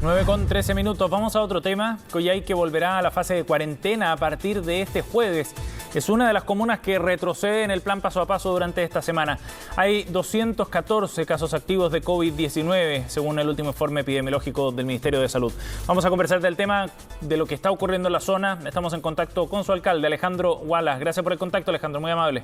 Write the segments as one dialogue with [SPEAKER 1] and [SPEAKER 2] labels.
[SPEAKER 1] 9:13. Vamos a otro tema. Coyhaique volverá a la fase de cuarentena a partir de este jueves. Es una de las comunas que retrocede en el plan paso a paso durante esta semana. Hay 214 casos activos de COVID-19, según el último informe epidemiológico del Ministerio de Salud. Vamos a conversar del tema, de lo que está ocurriendo en la zona. Estamos en contacto con su alcalde, Alejandro Wallace. Gracias por el contacto, Alejandro, muy amable.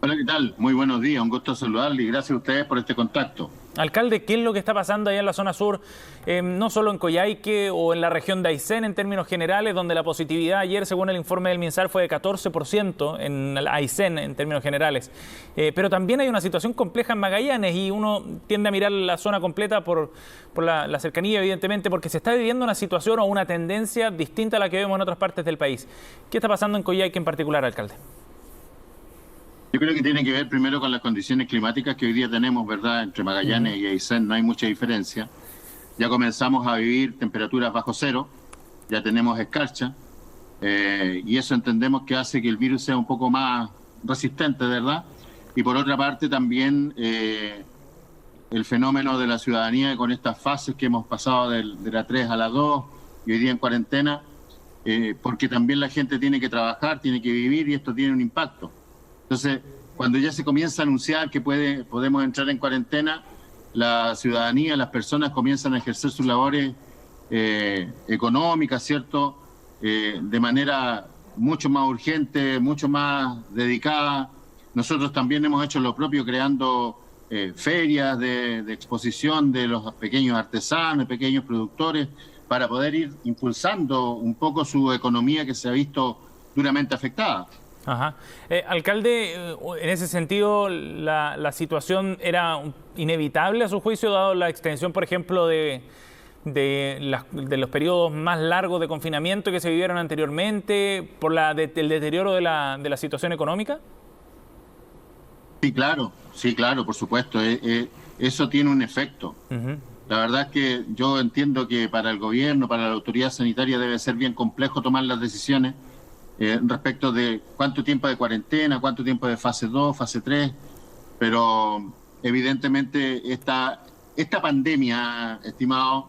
[SPEAKER 2] Hola, ¿qué tal? Muy buenos días, un gusto saludarle y gracias a ustedes por este contacto.
[SPEAKER 1] Alcalde, ¿qué es lo que está pasando allá en la zona sur, no solo en Coyhaique o en la región de Aysén en términos generales, donde la positividad ayer, según el informe del MinSal, fue de 14% en Aysén en términos generales? Pero también hay una situación compleja en Magallanes y uno tiende a mirar la zona completa por la cercanía, evidentemente, porque se está viviendo una situación o una tendencia distinta a la que vemos en otras partes del país. ¿Qué está pasando en Coyhaique en particular, alcalde?
[SPEAKER 2] Yo creo que tiene que ver primero con las condiciones climáticas que hoy día tenemos, ¿verdad? Entre Magallanes y Aysén no hay mucha diferencia. Ya comenzamos a vivir temperaturas bajo cero, ya tenemos escarcha, y eso entendemos que hace que el virus sea un poco más resistente, ¿verdad? Y por otra parte también el fenómeno de la ciudadanía con estas fases que hemos pasado de la 3 a la 2 y hoy día en cuarentena, porque también la gente tiene que trabajar, tiene que vivir y esto tiene un impacto. Entonces, cuando ya se comienza a anunciar que podemos entrar en cuarentena, la ciudadanía, las personas comienzan a ejercer sus labores económicas, ¿cierto? De manera mucho más urgente, mucho más dedicada. Nosotros también hemos hecho lo propio creando ferias de exposición de los pequeños artesanos, pequeños productores, para poder ir impulsando un poco su economía que se ha visto duramente afectada.
[SPEAKER 1] Ajá. Alcalde, en ese sentido, ¿la situación era inevitable a su juicio, dado la extensión, por ejemplo, de los periodos más largos de confinamiento que se vivieron anteriormente, por el deterioro de la situación económica?
[SPEAKER 2] Sí, claro, por supuesto. Eso tiene un efecto. La verdad es que yo entiendo que para el gobierno, para la autoridad sanitaria debe ser bien complejo tomar las decisiones respecto de cuánto tiempo de cuarentena, cuánto tiempo de fase 2, fase 3, pero evidentemente esta pandemia, estimado,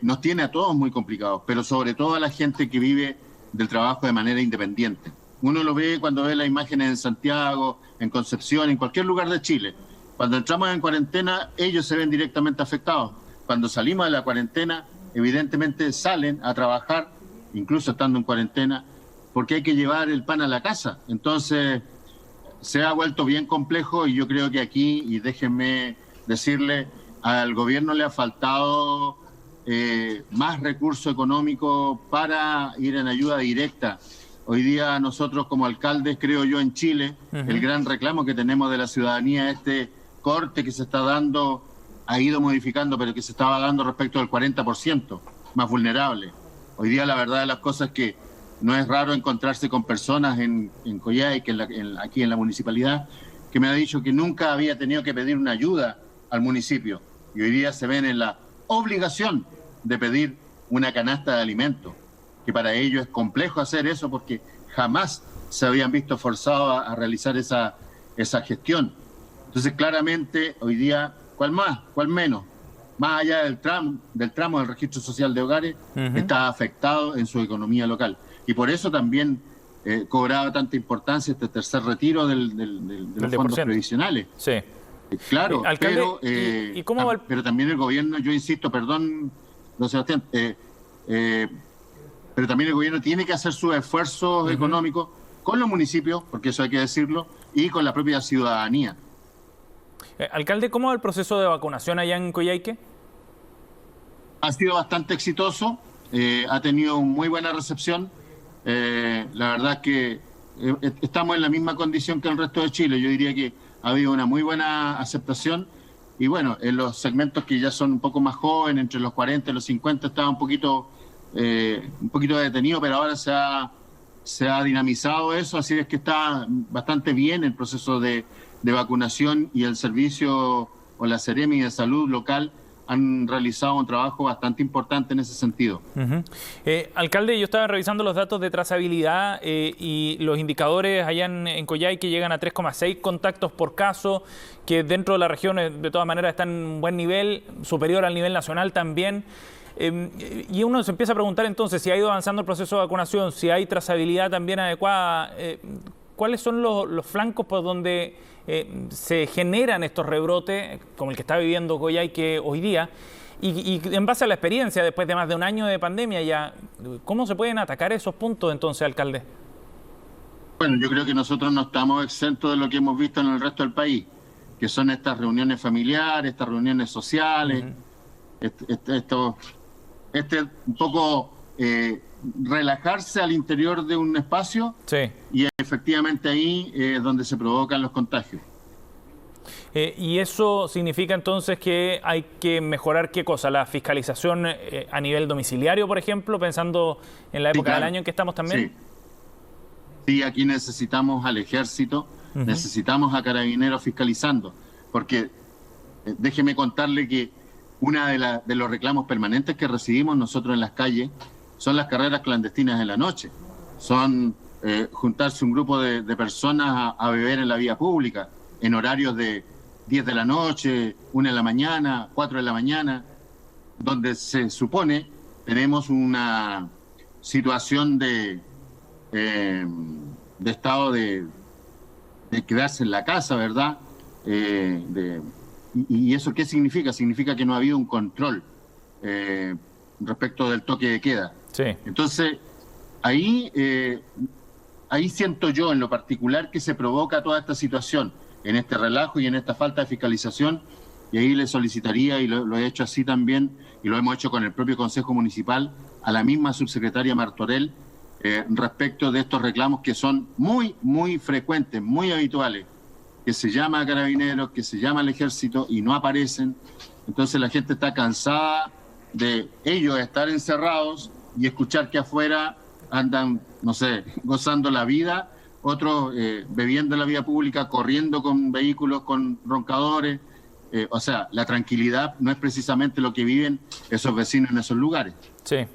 [SPEAKER 2] nos tiene a todos muy complicados, pero sobre todo a la gente que vive del trabajo de manera independiente. Uno lo ve cuando ve las imágenes en Santiago, en Concepción, en cualquier lugar de Chile. Cuando entramos en cuarentena, ellos se ven directamente afectados. Cuando salimos de la cuarentena, evidentemente salen a trabajar, incluso estando en cuarentena, porque hay que llevar el pan a la casa. Entonces, se ha vuelto bien complejo y yo creo que aquí, y déjenme decirle, al gobierno le ha faltado más recurso económico para ir en ayuda directa. Hoy día nosotros como alcaldes, creo yo, en Chile, el gran reclamo que tenemos de la ciudadanía, este corte que se está dando, ha ido modificando, pero que se estaba dando respecto al 40% más vulnerable. Hoy día la verdad de las cosas es que no es raro encontrarse con personas en Coyhaique, aquí en la municipalidad, que me ha dicho que nunca había tenido que pedir una ayuda al municipio y hoy día se ven en la obligación de pedir una canasta de alimentos, que para ellos es complejo hacer eso porque jamás se habían visto forzados a realizar esa gestión. Entonces claramente hoy día, ¿cuál más? ¿Cuál menos? Más allá del tramo del registro social de hogares, está afectado en su economía local. Y por eso también cobraba tanta importancia este tercer retiro de los fondos previsionales.
[SPEAKER 1] Sí.
[SPEAKER 2] Claro,
[SPEAKER 1] alcalde,
[SPEAKER 2] pero,
[SPEAKER 1] ¿y cómo va
[SPEAKER 2] pero también el gobierno, yo insisto, perdón, don Sebastián, pero también el gobierno tiene que hacer sus esfuerzos económicos con los municipios, porque eso hay que decirlo, y con la propia ciudadanía.
[SPEAKER 1] Alcalde, ¿cómo va el proceso de vacunación allá en Coyhaique?
[SPEAKER 2] Ha sido bastante exitoso, ha tenido muy buena recepción. La verdad es que estamos en la misma condición que el resto de Chile. Yo diría que ha habido una muy buena aceptación. Y bueno, en los segmentos que ya son un poco más jóvenes, entre los 40 y los 50, estaba un poquito detenido, pero ahora se ha dinamizado eso, así es que está bastante bien el proceso de vacunación y el servicio o la Seremi de salud local han realizado un trabajo bastante importante en ese sentido.
[SPEAKER 1] Alcalde, yo estaba revisando los datos de trazabilidad y los indicadores allá en Coyhaique llegan a 3,6 contactos por caso, que dentro de la región de todas maneras están en un buen nivel, superior al nivel nacional también. Y uno se empieza a preguntar entonces si ha ido avanzando el proceso de vacunación, si hay trazabilidad también adecuada. ¿Cuáles son los flancos por donde se generan estos rebrotes, como el que está viviendo Coyhaique hoy día? Y en base a la experiencia, después de más de un año de pandemia ya, ¿cómo se pueden atacar esos puntos entonces, alcalde?
[SPEAKER 2] Bueno, yo creo que nosotros no estamos exentos de lo que hemos visto en el resto del país, que son estas reuniones familiares, estas reuniones sociales, un poco relajarse al interior de un espacio,
[SPEAKER 1] sí.
[SPEAKER 2] Y efectivamente ahí es donde se provocan los contagios.
[SPEAKER 1] ¿Y eso significa entonces que hay que mejorar qué cosa? ¿La fiscalización a nivel domiciliario, por ejemplo, pensando en la época del año en que estamos también?
[SPEAKER 2] Sí, aquí necesitamos al Ejército, necesitamos a Carabineros fiscalizando, porque déjeme contarle que una de los reclamos permanentes que recibimos nosotros en las calles son las carreras clandestinas en la noche. Son juntarse un grupo de personas a beber en la vía pública, en horarios de 10 de la noche, 1 de la mañana, 4 de la mañana, donde se supone tenemos una situación de estado de quedarse en la casa, ¿verdad? ¿Y eso qué significa? Significa que no ha habido un control respecto del toque de queda.
[SPEAKER 1] Sí.
[SPEAKER 2] Entonces, ahí siento yo en lo particular que se provoca toda esta situación, en este relajo y en esta falta de fiscalización, y ahí le solicitaría, y lo he hecho así también, y lo hemos hecho con el propio Consejo Municipal, a la misma subsecretaria Martorell, respecto de estos reclamos que son muy, muy frecuentes, muy habituales, que se llama a Carabineros, que se llama al Ejército y no aparecen. Entonces la gente está cansada de ellos estar encerrados y escuchar que afuera andan, no sé, gozando la vida, otros bebiendo en la vía pública, corriendo con vehículos con roncadores. O sea, la tranquilidad no es precisamente lo que viven esos vecinos en esos lugares.
[SPEAKER 1] Sí.